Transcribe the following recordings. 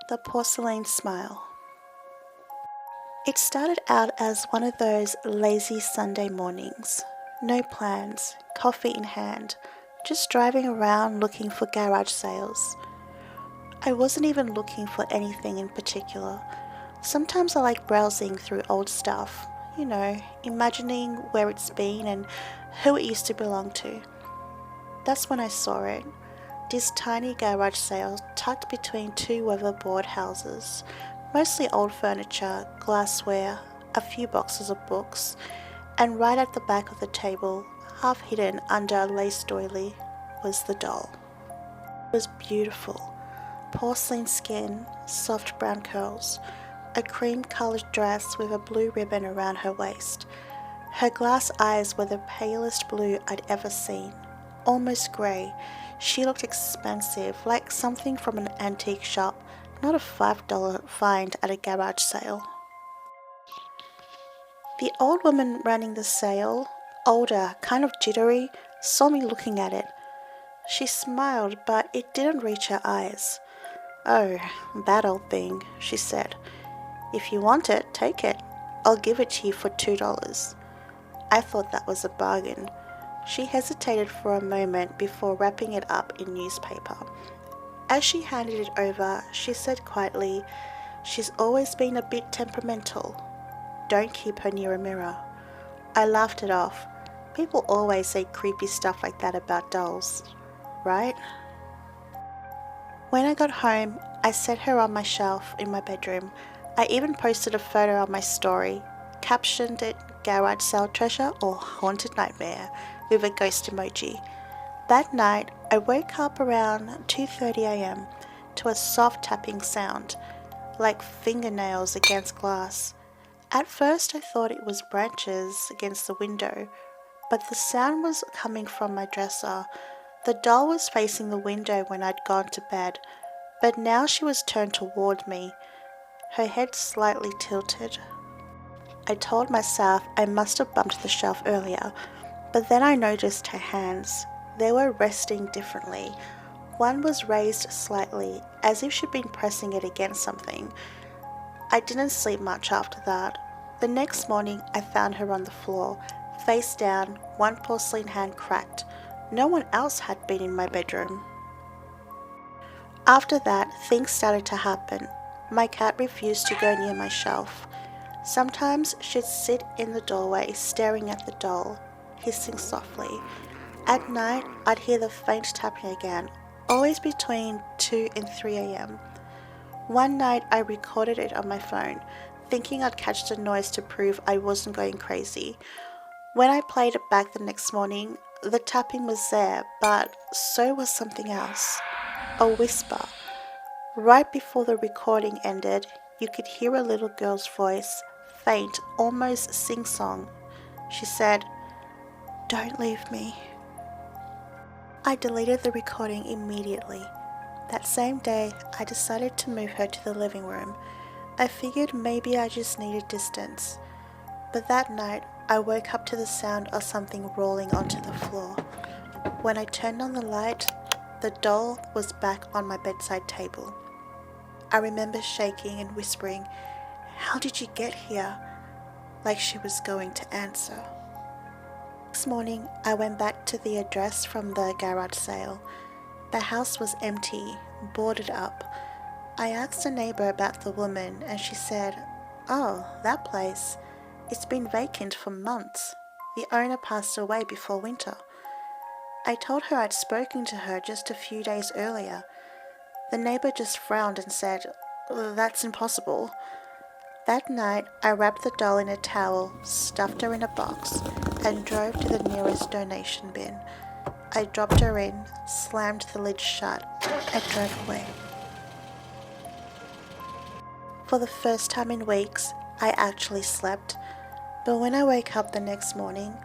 The Porcelain Smile. It started out as one of those lazy Sunday mornings. No plans, coffee in hand, just driving around looking for garage sales. I wasn't even looking for anything in particular. Sometimes I like browsing through old stuff, imagining where it's been and who it used to belong to. That's when I saw it. This tiny garage sale tucked between two weatherboard houses, mostly old furniture, glassware, a few boxes of books, and right at the back of the table, half hidden under a lace doily, was the doll. It was beautiful. Porcelain skin, soft brown curls, a cream-coloured dress with a blue ribbon around her waist. Her glass eyes were the palest blue I'd ever seen, almost grey. She looked expensive, like something from an antique shop, not a $5 find at a garage sale. The old woman running the sale, older, kind of jittery, saw me looking at it. She smiled, but it didn't reach her eyes. "Oh, that old thing," she said. "If you want it, take it. I'll give it to you for $2. I thought that was a bargain. She hesitated for a moment before wrapping it up in newspaper. As she handed it over, she said quietly, "She's always been a bit temperamental. Don't keep her near a mirror." I laughed it off. People always say creepy stuff like that about dolls, right? When I got home, I set her on my shelf in my bedroom. I even posted a photo on my story, captioned it "Garage Sale Treasure" or "Haunted Nightmare" with a ghost emoji. That night, I woke up around 2:30 a.m. to a soft tapping sound, like fingernails against glass. At first I thought it was branches against the window, but the sound was coming from my dresser. The doll was facing the window when I'd gone to bed, but now she was turned toward me, her head slightly tilted. I told myself I must have bumped the shelf earlier, but then I noticed her hands. They were resting differently. One was raised slightly, as if she'd been pressing it against something. I didn't sleep much after that. The next morning, I found her on the floor, face down, one porcelain hand cracked. No one else had been in my bedroom. After that, things started to happen. My cat refused to go near my shelf. Sometimes she'd sit in the doorway staring at the doll, hissing softly. At night, I'd hear the faint tapping again, always between 2 and 3 a.m. One night, I recorded it on my phone, thinking I'd catch the noise to prove I wasn't going crazy. When I played it back the next morning, the tapping was there, but so was something else. A whisper. Right before the recording ended, you could hear a little girl's voice, faint, almost sing-song. She said, "Don't leave me." I deleted the recording immediately. That same day, I decided to move her to the living room. I figured maybe I just needed distance. But that night, I woke up to the sound of something rolling onto the floor. When I turned on the light, the doll was back on my bedside table. I remember shaking and whispering, "How did you get here?" like she was going to answer. Next morning, I went back to the address from the garage sale. The house was empty, boarded up. I asked a neighbor about the woman and she said, "Oh, that place. It's been vacant for months. The owner passed away before winter." I told her I'd spoken to her just a few days earlier. The neighbor just frowned and said, "That's impossible." That night, I wrapped the doll in a towel, stuffed her in a box, and drove to the nearest donation bin. I dropped her in, slammed the lid shut, and drove away. For the first time in weeks, I actually slept, but when I woke up the next morning,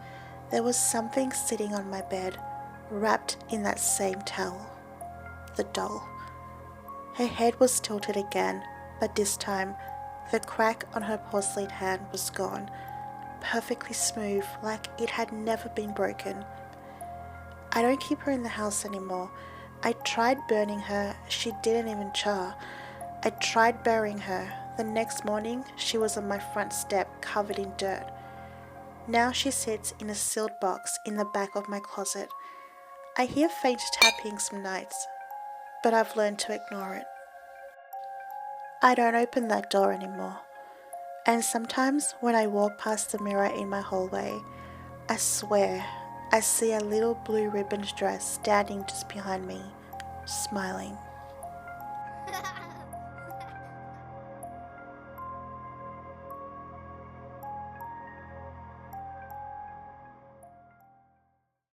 there was something sitting on my bed, wrapped in that same towel. The doll. Her head was tilted again, but this time, the crack on her porcelain hand was gone, perfectly smooth, like it had never been broken. I don't keep her in the house anymore. I tried burning her, she didn't even char. I tried burying her. The next morning, she was on my front step covered in dirt. Now she sits in a sealed box in the back of my closet. I hear faint tapping some nights, but I've learned to ignore it. I don't open that door anymore. And sometimes when I walk past the mirror in my hallway, I swear I see a little blue ribboned dress standing just behind me, smiling.